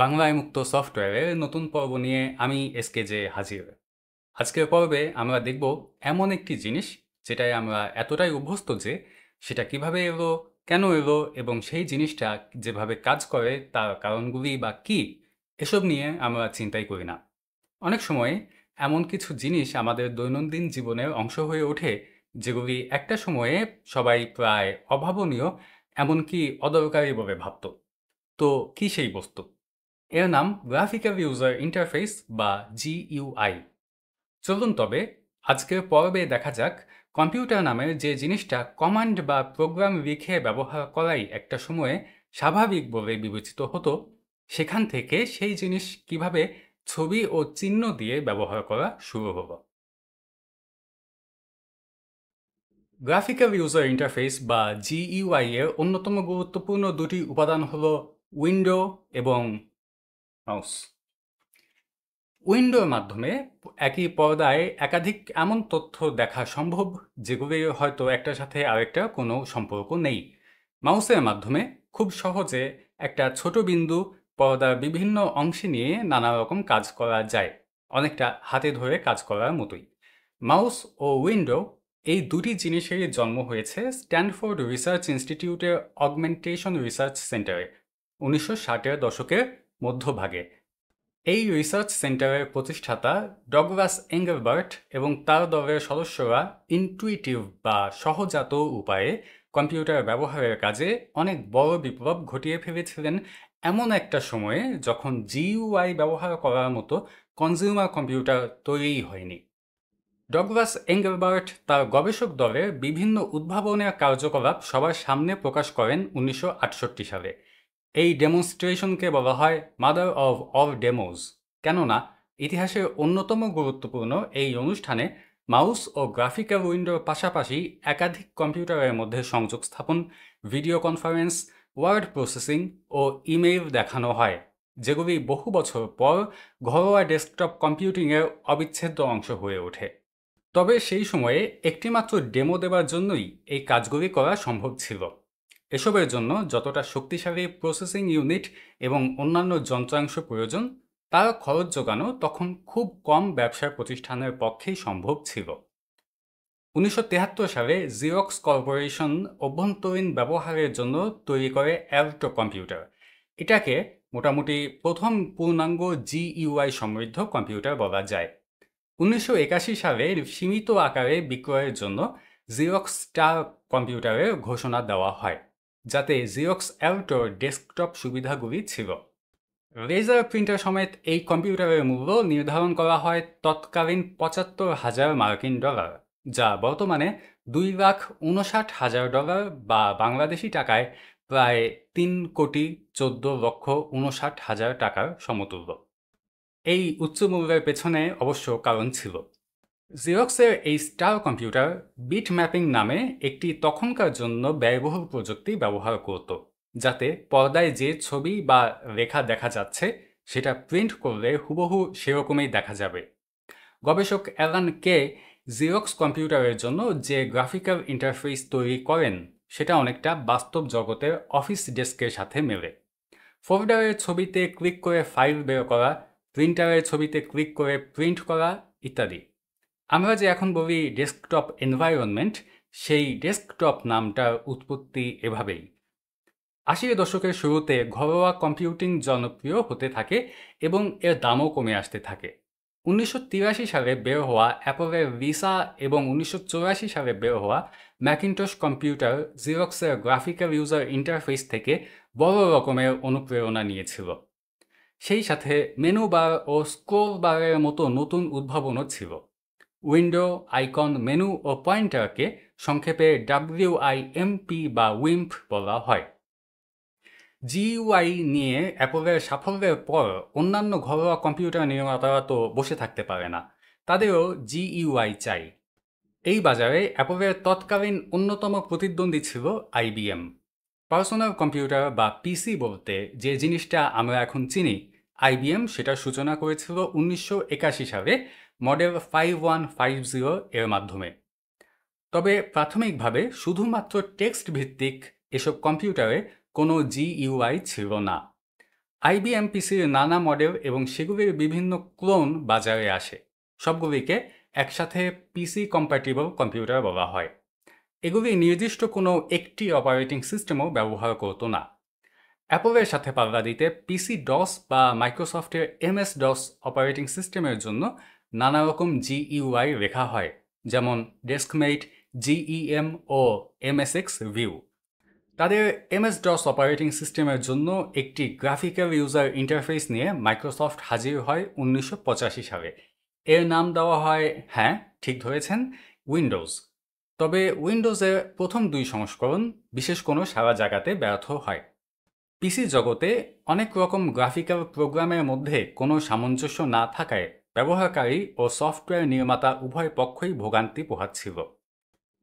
বাংলায় মুক্ত সফটওয়্যারের নতুন পর্ব নিয়ে আমি এসকে হাজির। আজকের পর্বে আমরা দেখব এমন একটি জিনিস যেটায় আমরা এতটাই অভ্যস্ত যে সেটা কিভাবে এলো, কেন এলো এবং সেই জিনিসটা যেভাবে কাজ করে তার কারণগুলি বা কী, এসব নিয়ে আমরা চিন্তাই করি না। অনেক সময় এমন কিছু জিনিস আমাদের দৈনন্দিন জীবনের অংশ হয়ে ওঠে যেগুলি একটা সময়ে সবাই প্রায় অভাবনীয়, এমনকি অদরকারি বলে ভাবত। তো কী সেই বস্তু? এর নাম গ্রাফিক্যাল ইউজার ইন্টারফেস বা জিইউআই। চলুন তবে আজকের পর্বে দেখা যাক কম্পিউটার নামের যে জিনিসটা কমান্ড বা প্রোগ্রাম লিখে ব্যবহার করাই একটা সময়ে স্বাভাবিক বলে বিবেচিত হতো, সেখান থেকে সেই জিনিস কিভাবে ছবি ও চিহ্ন দিয়ে ব্যবহার করা শুরু হলো। গ্রাফিক্যাল ইউজার ইন্টারফেস বা জিইউআই এর অন্যতম গুরুত্বপূর্ণ দুটি উপাদান হলো উইন্ডো এবং মাউস। উইন্ডোর মাধ্যমে একই পর্দায় একাধিক এমন তথ্য দেখা সম্ভব যেগুলি হয়তো একটার সাথে আরেকটা কোনো সম্পর্ক নেই। মাউসের মাধ্যমে খুব সহজে একটা ছোট বিন্দু পর্দার বিভিন্ন অংশে নিয়ে নানা রকম কাজ করা যায়, অনেকটা হাতে ধরে কাজ করার মতোই। মাউস ও উইন্ডো এই দুটি জিনিসেরই জন্ম হয়েছে স্ট্যানফোর্ড রিসার্চ ইনস্টিটিউটের অগমেন্টেশন রিসার্চ সেন্টারে 1960-এর দশকের মধ্যভাগে। এই রিসার্চ সেন্টারের প্রতিষ্ঠাতা ডগলাস এঙ্গেলবার্ট এবং তার দলের সদস্যরা ইনটুইটিভ বা সহজাত উপায়ে কম্পিউটার ব্যবহারের কাজে অনেক বড় বিপ্লব ঘটিয়ে ফেলেছিলেন এমন একটা সময়ে যখন জিইউআই ব্যবহার করার মতো কনজিউমার কম্পিউটার তৈরিই হয়নি। ডগলাস এঙ্গেলবার্ট তার গবেষক দলের বিভিন্ন উদ্ভাবনের কার্যকলাপ সবার সামনে প্রকাশ করেন 1968 সালে। এই ডেমনস্ট্রেশনকে বলা হয় মাদার অব অল ডেমোজ, কেননা ইতিহাসের অন্যতম গুরুত্বপূর্ণ এই অনুষ্ঠানে মাউস ও গ্রাফিক্যাল উইন্ডোর পাশাপাশি একাধিক কম্পিউটারের মধ্যে সংযোগ স্থাপন, ভিডিও কনফারেন্স, ওয়ার্ড প্রসেসিং ও ইমেইল দেখানো হয়, যেগুলি বহু বছর পর ঘরোয়া ডেস্কটপ কম্পিউটিংয়ের অবিচ্ছেদ্য অংশ হয়ে ওঠে। তবে সেই সময়ে একটিমাত্র ডেমো দেবার জন্যই এই কাজগুলি করা সম্ভব ছিল। এসবের জন্য যতটা শক্তিশালী প্রসেসিং ইউনিট এবং অন্যান্য যন্ত্রাংশ প্রয়োজন, তার খরচ যোগানো তখন খুব কম ব্যবসার প্রতিষ্ঠানের পক্ষেই সম্ভব ছিল। 1973 সালে জিরক্স কর্পোরেশন অভ্যন্তরীণ ব্যবহারের জন্য তৈরি করে অ্যাল্টো কম্পিউটার। এটাকে মোটামুটি প্রথম পূর্ণাঙ্গ জিইউআই সমৃদ্ধ কম্পিউটার বলা যায়। 1981 সালে সীমিত আকারে বিক্রয়ের জন্য জিরক্স স্টার কম্পিউটারের ঘোষণা দেওয়া হয়, যাতে জিরক্স অ্যাল্টোর ডেস্কটপ সুবিধাগুলি ছিল। লেজার প্রিন্টার সমেত এই কম্পিউটারের মূল্য নির্ধারণ করা হয় তৎকালীন $75,000, যা বর্তমানে $2,59,000 বা বাংলাদেশি টাকায় প্রায় $3,14,59,000 সমতুল্য। এই উচ্চ মূল্যের পেছনে অবশ্য কারণ ছিল। জিরক্সের এই স্টার কম্পিউটার বিট ম্যাপিং নামে একটি তখনকার জন্য ব্যয়বহুল প্রযুক্তি ব্যবহার করত, যাতে পর্দায় যে ছবি বা রেখা দেখা যাচ্ছে সেটা প্রিন্ট করলে হুবহু সেরকমই দেখা যাবে। গবেষক অ্যালান কে জিরক্স কম্পিউটারের জন্য যে গ্রাফিক্যাল ইন্টারফেস তৈরি করেন সেটা অনেকটা বাস্তব জগতের অফিস ডেস্কের সাথে মেলে। ফোল্ডারের ছবিতে ক্লিক করে ফাইল বের করা, প্রিন্টারের ছবিতে ক্লিক করে প্রিন্ট করা ইত্যাদি। আমরা যে এখন বলি ডেস্কটপ এনভায়রনমেন্ট, সেই ডেস্কটপ নামটার উৎপত্তি এভাবেই। 80-এর দশকের শুরুতে ঘরোয়া কম্পিউটিং জনপ্রিয় হতে থাকে এবং এর দামও কমে আসতে থাকে। 1983 সালে বের হওয়া অ্যাপলের ভিসা এবং 1984 সালে বের হওয়া ম্যাকিনটশ কম্পিউটার জিরক্সের গ্রাফিক্যাল ইউজার ইন্টারফেস থেকে বড় রকমের অনুপ্রেরণা নিয়েছিল। সেই সাথে মেনু বার ও স্ক্রোল বারের মতো নতুন উদ্ভাবনও ছিল। উইন্ডো, আইকন, মেনু ও পয়েন্টারকে সংক্ষেপে WIMP বা উইম্প বলা হয়। জিইউআই নিয়ে অ্যাপলের সাফল্যের পর অন্যান্য ঘরোয়া কম্পিউটার নির্মাতারা তো বসে থাকতে পারে না, তাদেরও জিইউআই চাই। এই বাজারে অ্যাপলের তৎকালীন অন্যতম প্রতিদ্বন্দ্বী ছিল IBM। পার্সোনাল কম্পিউটার বা পিসি বলতে যে জিনিসটা আমরা এখন চিনি, IBM সেটার সূচনা করেছিল 1981 সালে মডেল 5150 এর মাধ্যমে। তবে প্রাথমিকভাবে শুধুমাত্র টেক্সট ভিত্তিক এসব কম্পিউটারে কোনো জিইউআই ছিল না। আইবিএম পিসির নানা মডেল এবং সেগুলির বিভিন্ন ক্লোন বাজারে আসে। সবগুলিকে একসাথে পিসি কম্প্যাটিবল কম্পিউটার বলা হয়। এগুলি নির্দিষ্ট কোনো একটি অপারেটিং সিস্টেমও ব্যবহার করতো না। অ্যাপলের সাথে পাল্লা দিতে পিসি ডস বা মাইক্রোসফটের এমএস ডস অপারেটিং সিস্টেমের জন্য নানা রকম জিইউআই লেখা হয়, যেমন ডেস্কমেট, জিইএম ও এমএসএক্স ভিউ। তাদের এমএস ডস অপারেটিং সিস্টেমের জন্য একটি গ্রাফিক্যাল ইউজার ইন্টারফেস নিয়ে মাইক্রোসফট হাজির হয় 1985 সালে। এর নাম দেওয়া হয়, হ্যাঁ ঠিক ধরেছেন, উইন্ডোজ। তবে উইন্ডোজের প্রথম 2 সংস্করণ বিশেষ কোনো সাড়া জাগাতে ব্যর্থ হয়। পিসি জগতে অনেক রকম গ্রাফিক্যাল প্রোগ্রামের মধ্যে কোনো সামঞ্জস্য না থাকায় ব্যবহারকারী ও সফটওয়্যার নির্মাতা উভয় পক্ষই ভোগান্তি পোহাচ্ছিল।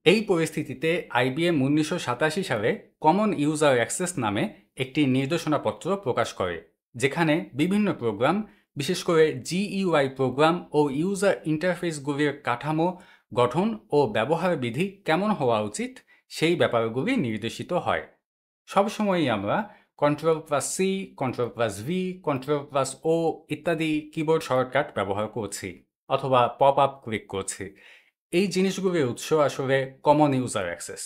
এই পরিস্থিতিতে আইবিএম 1987 সালে কমন ইউজার অ্যাক্সেস নামে একটি নির্দেশনাপত্র প্রকাশ করে, যেখানে বিভিন্ন প্রোগ্রাম, বিশেষ করে জিইউআই প্রোগ্রাম ও ইউজার ইন্টারফেসগুলির কাঠামো, গঠন ও ব্যবহার বিধি কেমন হওয়া উচিত সেই ব্যাপারগুলি নির্দেশিত হয়। সবসময়ই আমরা Ctrl+C, Ctrl+V, Ctrl+O ইত্যাদি কিবোর্ড শর্টকাট ব্যবহার করছি, অথবা পপ আপ ক্লিক করছি। এই জিনিসগুলির উৎস আসলে কমন ইউজার অ্যাক্সেস।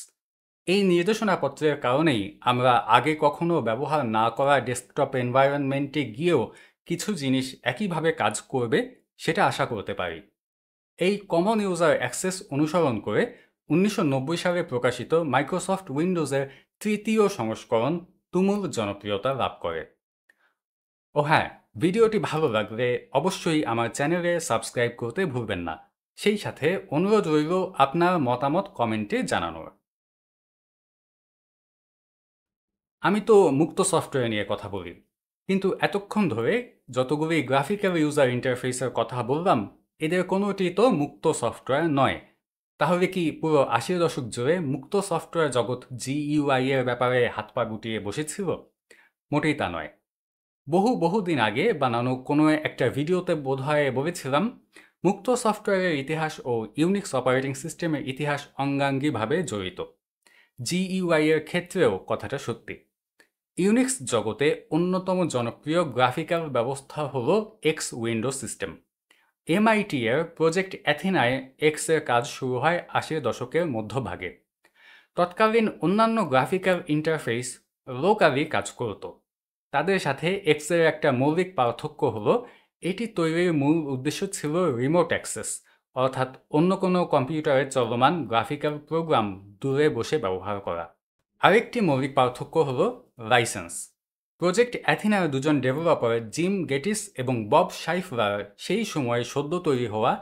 এই নির্দেশনাপত্রের কারণেই আমরা আগে কখনো ব্যবহার না করা ডেস্কটপ এনভায়রনমেন্টে গিয়েও কিছু জিনিস একইভাবে কাজ করবে সেটা আশা করতে পারি। এই কমন ইউজার অ্যাক্সেস অনুসরণ করে 1990 সালে প্রকাশিত মাইক্রোসফট উইন্ডোজের তৃতীয় সংস্করণ তুমুল জনপ্রিয়তা লাভ করে। ও হ্যাঁ, ভিডিওটি ভালো লাগলে অবশ্যই আমার চ্যানেলে সাবস্ক্রাইব করতে ভুলবেন না। সেই সাথে অনুরোধ রইল আপনার মতামত কমেন্টে জানানোর। আমি তো মুক্ত সফটওয়্যার নিয়ে কথা বলি, কিন্তু এতক্ষণ ধরে যতগুলি গ্রাফিক্যাল ইউজার ইন্টারফেসের কথা বললাম, এদের কোনোটি তো মুক্ত সফটওয়্যার নয়। তাহলে কি পুরো 80 দশক জুড়ে মুক্ত সফটওয়্যার জগৎ জিইউআই এর ব্যাপারে হাত পা গুটিয়ে বসেছিল? মোটেই তা নয়। বহুদিন আগে বানানো কোনো একটা ভিডিওতে বোধহয় বলেছিলাম, মুক্ত সফটওয়্যারের ইতিহাস ও ইউনিক্স অপারেটিং সিস্টেমের ইতিহাস অঙ্গাঙ্গিভাবে জড়িত। জিইউআই এর ক্ষেত্রেও কথাটা সত্যি। ইউনিক্স জগতে অন্যতম জনপ্রিয় গ্রাফিক্যাল ব্যবস্থা হল এক্স উইন্ডো সিস্টেম। এমআইটি এর প্রজেক্ট অ্যাথিনায় এক্স এর কাজ শুরু হয় 80 দশকের মধ্যভাগে। তৎকালীন অন্যান্য গ্রাফিক্যাল ইন্টারফেস লোকালি কাজ করত। তাদের সাথে এক্স এর একটা মৌলিক পার্থক্য হলো এটি তৈরির মূল উদ্দেশ্য ছিল রিমোট অ্যাক্সেস, অর্থাৎ অন্য কোনো কম্পিউটারে চলমান গ্রাফিক্যাল প্রোগ্রাম দূরে বসে ব্যবহার করা। আরেকটি মৌলিক পার্থক্য হলো লাইসেন্স। প্রজেক্ট অ্যাথিনার দুজন ডেভেলপার জিম গেটিস এবং বব শাইফলার সেই সময়ে সদ্য তৈরি হওয়া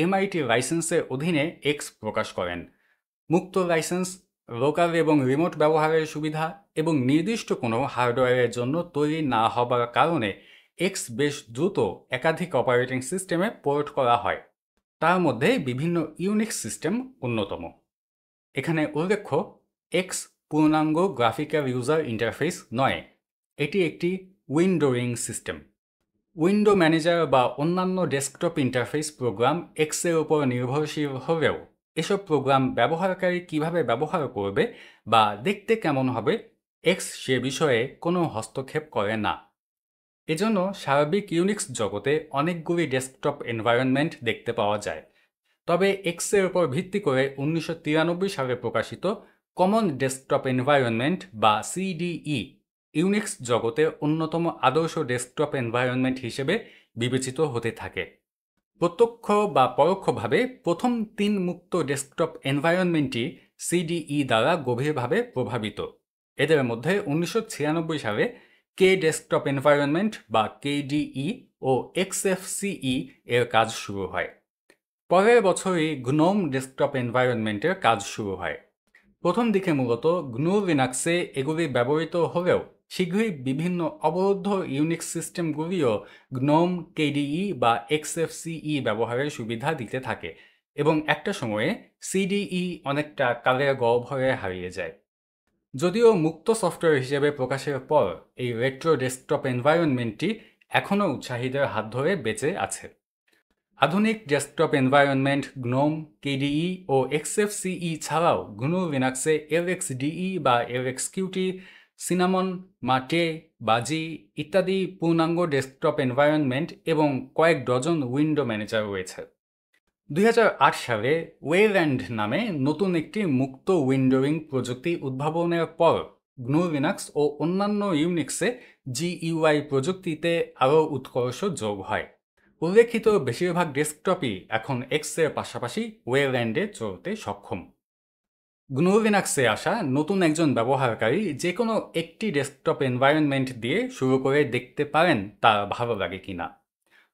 এমআইটি লাইসেন্সের অধীনে এক্স প্রকাশ করেন। মুক্ত লাইসেন্স, লোকাল এবং রিমোট ব্যবহারের সুবিধা এবং নির্দিষ্ট কোনো হার্ডওয়্যারের জন্য তৈরি না হবার কারণে এক্স বেশ দ্রুত একাধিক অপারেটিং সিস্টেমে পোর্ট করা হয়। তার মধ্যে বিভিন্ন ইউনিক্স সিস্টেম অন্যতম। এখানে উল্লেখ্য, এক্স পূর্ণাঙ্গ গ্রাফিক্যাল ইউজার ইন্টারফেস নয়, এটি একটি উইন্ডোয়িং সিস্টেম। উইন্ডো ম্যানেজার বা অন্যান্য ডেস্কটপ ইন্টারফেস প্রোগ্রাম এক্সের উপর নির্ভরশীল হলেও এসব প্রোগ্রাম ব্যবহারকারী কিভাবে ব্যবহার করবে বা দেখতে কেমন হবে, এক্স সে বিষয়ে কোনো হস্তক্ষেপ করে না। এজন্য সার্বিক ইউনিক্স জগতে অনেকগুলি ডেস্কটপ এনভায়রনমেন্ট দেখতে পাওয়া যায়। তবে এক্সের উপর ভিত্তি করে 1993 সালে প্রকাশিত কমন ডেস্কটপ এনভায়রনমেন্ট বা সিডিই ইউনিক্স জগতে অন্যতম আদর্শ ডেস্কটপ এনভায়রনমেন্ট হিসেবে বিবেচিত হতে থাকে। প্রত্যক্ষ বা পরোক্ষভাবে প্রথম 3 মুক্ত ডেস্কটপ এনভায়রনমেন্টই সিডিই দ্বারা গভীরভাবে প্রভাবিত। এদের মধ্যে 1996 সালে কে ডেস্কটপ এনভায়রনমেন্ট বা কেডিই ও এক্সএফসিই এর কাজ শুরু হয়। পরের বছরই গ্নোম ডেস্কটপ এনভায়রনমেন্টের কাজ শুরু হয়। প্রথম দিকে মূলত গ্নু লিনাক্সে এগুলি ব্যবহৃত হলেও শীঘ্রই বিভিন্ন অবরুদ্ধ ইউনিক্স সিস্টেমগুলিও গ্নোম, কেডিই বা এক্সএফসিই ব্যবহারের সুবিধা দিতে থাকে এবং একটা সময়ে সিডিই অনেকটা কালের গহ্বরে হারিয়ে যায়। যদিও মুক্ত সফটওয়্যার হিসেবে প্রকাশের পর এই রেট্রো ডেস্কটপ এনভায়রনমেন্টটি এখনও উৎসাহীদের হাত ধরে বেঁচে আছে। আধুনিক ডেস্কটপ এনভায়রনমেন্ট গ্নোম, কেডিই ও এক্সএফসিই ছাড়াও গ্নু লিনাক্সে এলএক্সডিই বা এলএক্সকিউটি, সিনামন, মাটে, বাজি ইত্যাদি পূর্ণাঙ্গ ডেস্কটপ এনভায়রনমেন্ট এবং কয়েক ডজন উইন্ডো ম্যানেজার রয়েছে। 2008 সালে ওয়েল্যান্ড নামে নতুন একটি মুক্ত উইন্ডোয়িং প্রযুক্তি উদ্ভাবনের পর গ্নু লিনাক্স ও অন্যান্য ইউনিক্সে জিইউআই প্রযুক্তিতে আরও উৎকর্ষ যোগ হয়। উল্লেখিত বেশিরভাগ ডেস্কটপই এখন এক্সের পাশাপাশি ওয়েল্যান্ডে চলতে সক্ষম। গ্নু লিনাক্সে আসা নতুন একজন ব্যবহারকারী যে কোনো একটি ডেস্কটপ এনভায়রনমেন্ট দিয়ে শুরু করে দেখতে পারেন তার ভালো লাগে কিনা।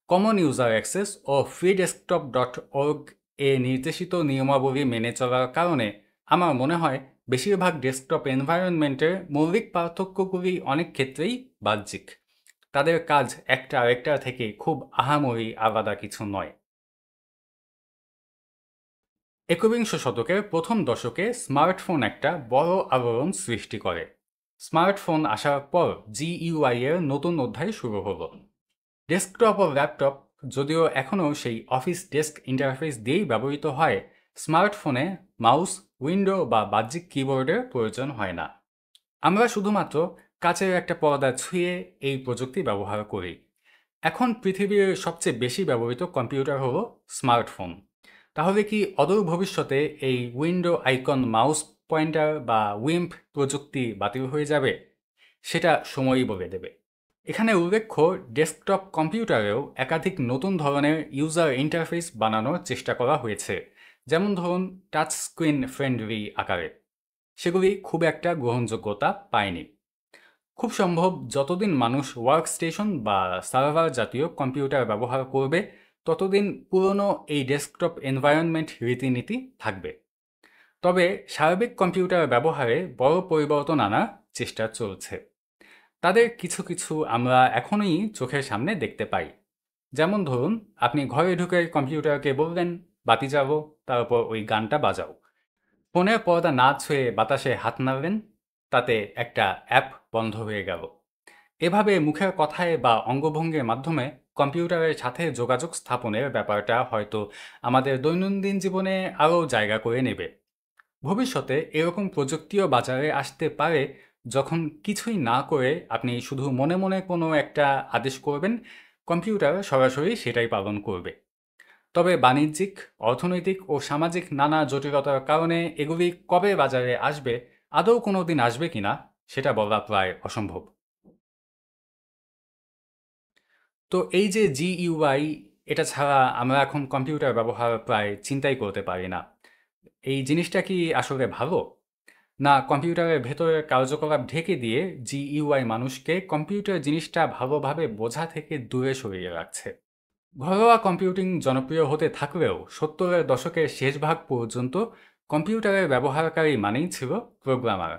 কমন ইউজার অ্যাক্সেস ও freedesktop.org এ নির্দেশিত নিয়মাবলী মেনে চলার কারণে আমার মনে হয় বেশিরভাগ ডেস্কটপ এনভায়রনমেন্টের মৌলিক পার্থক্যগুলি অনেক ক্ষেত্রেই বাহ্যিক। তাদের কাজ একটা আরেকটা থেকে খুব আহামরি আলাদা কিছু নয়। একবিংশ শতকের প্রথম দশকে স্মার্টফোন একটা বড় আলোড়ন সৃষ্টি করে। স্মার্টফোন আসার পর জিইউআই এর নতুন অধ্যায় শুরু হলো। ডেস্কটপ ও ল্যাপটপ যদিও এখনও সেই অফিস ডেস্ক ইন্টারফেস দিয়েই ব্যবহৃত হয়, স্মার্টফোনে মাউস, উইন্ডো বা বাহ্যিক কিবোর্ডের প্রয়োজন হয় না। আমরা শুধুমাত্র কাচের একটা পর্দা ছুঁয়ে এই প্রযুক্তি ব্যবহার করি। এখন পৃথিবীর সবচেয়ে বেশি ব্যবহৃত কম্পিউটার হলো স্মার্টফোন। তাহলে কি অদূর ভবিষ্যতে এই উইন্ডো আইকন মাউস পয়েন্টার বা উইম্প প্রযুক্তি বাতিল হয়ে যাবে? সেটা সময়ই বলে দেবে। এখানে উল্লেখ্য, ডেস্কটপ কম্পিউটারেও একাধিক নতুন ধরনের ইউজার ইন্টারফেস বানানোর চেষ্টা করা হয়েছে, যেমন ধরুন টাচ স্ক্রিন ফ্রেন্ডলি আকারে। সেগুলি খুব একটা গ্রহণযোগ্যতা পায়নি। খুব সম্ভব যতদিন মানুষ ওয়ার্কস্টেশন বা সার্ভার জাতীয় কম্পিউটার ব্যবহার করবে ততদিন পুরনো এই ডেস্কটপ এনভায়রনমেন্ট রীতিনীতি থাকবে। তবে সার্বিক কম্পিউটার ব্যবহারে বড় পরিবর্তন আনার চেষ্টা চলছে। তাদের কিছু কিছু আমরা এখনই চোখের সামনে দেখতে পাই। যেমন ধরুন, আপনি ঘরে ঢুকে কম্পিউটারকে বললেন বাতি জ্বালো, তারপর ওই গানটা বাজাও। ফোনের পর্দা না ছুঁয়ে বাতাসে হাত নাড়লেন, তাতে একটা অ্যাপ বন্ধ হয়ে গেল। এভাবে মুখের কথায় বা অঙ্গভঙ্গির মাধ্যমে কম্পিউটারের সাথে যোগাযোগ স্থাপনের ব্যাপারটা হয়তো আমাদের দৈনন্দিন জীবনে আরও জায়গা করে নেবে। ভবিষ্যতে এরকম প্রযুক্তিও বাজারে আসতে পারে, যখন কিছুই না করে আপনি শুধু মনে মনে কোনো একটা আদেশ করবেন, কম্পিউটার সরাসরি সেটাই পালন করবে। তবে বাণিজ্যিক, অর্থনৈতিক ও সামাজিক নানা জটিলতার কারণে এগুলি কবে বাজারে আসবে, আদৌ কোনো দিন আসবে কিনা, সেটা বলা প্রায় অসম্ভব। তো এই যে জিইউআই, এটা ছাড়া আমরা এখন কম্পিউটার ব্যবহার প্রায় চিন্তাই করতে পারি না। এই জিনিসটা কি আসলে ভালো? না কম্পিউটারের ভেতরের কার্যকলাপ ঢেকে দিয়ে জিইউআই মানুষকে কম্পিউটার জিনিসটা ভালোভাবে বোঝা থেকে দূরে সরিয়ে রাখছে? ঘরোয়া কম্পিউটিং জনপ্রিয় হতে থাকলেও 70-এর দশকের শেষ ভাগ পর্যন্ত কম্পিউটারের ব্যবহারকারী মানেই ছিল প্রোগ্রামার।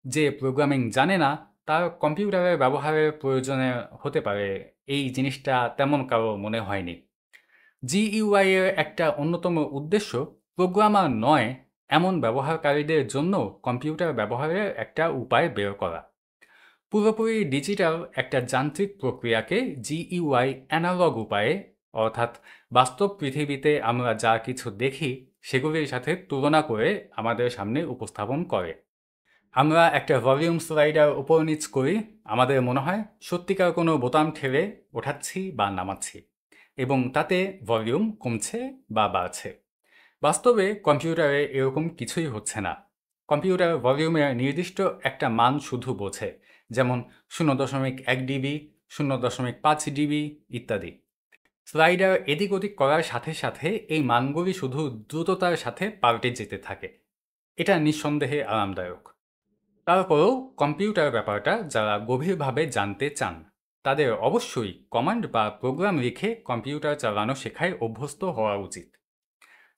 যে প্রোগ্রামিং জানে না তার কম্পিউটারের ব্যবহারের প্রয়োজনে হতে পারে, এই জিনিসটা তেমন কারো মনে হয়নি। জিইউআই এর একটা অন্যতম উদ্দেশ্য প্রোগ্রামার নয় এমন ব্যবহারকারীদের জন্য কম্পিউটার ব্যবহারের একটা উপায় বের করা। পুরোপুরি ডিজিটাল একটা যান্ত্রিক প্রক্রিয়াকে জিইউআই অ্যানালগ উপায়ে, অর্থাৎ বাস্তব পৃথিবীতে আমরা যা কিছু দেখি সেগুলির সাথে তুলনা করে আমাদের সামনে উপস্থাপন করে। আমরা একটা ভলিউম স্লাইডার উপর নিচ করি, আমাদের মনে হয় সত্যিকার কোনো বোতাম ঠেলে ওঠাচ্ছি বা নামাচ্ছি এবং তাতে ভলিউম কমছে বা বাড়ছে। বাস্তবে কম্পিউটারে এরকম কিছুই হচ্ছে না। কম্পিউটার ভলিউমের নির্দিষ্ট একটা মান শুধু বোঝে, যেমন 0.1 ডিবি, 0.5 ডিবি ইত্যাদি। স্লাইডার এদিক ওদিক করার সাথে সাথে এই মানগুলি শুধু দ্রুততার সাথে পাল্টে যেতে থাকে। এটা নিঃসন্দেহে আরামদায়ক। তারপরেও কম্পিউটার ব্যাপারটা যারা গভীরভাবে জানতে চান তাদের অবশ্যই কমান্ড বা প্রোগ্রাম লিখে কম্পিউটার চালানো শেখায় অভ্যস্ত হওয়া উচিত।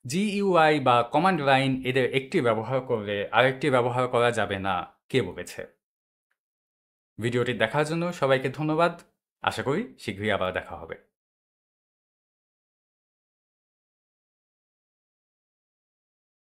জিইউআই বা কমান্ড লাইন এদের একটি ব্যবহার করলে আরেকটি ব্যবহার করা যাবে না, কে বলেছে? ভিডিওটি দেখার জন্য সবাইকে ধন্যবাদ। আশা করি শীঘ্রই আবার দেখা হবে।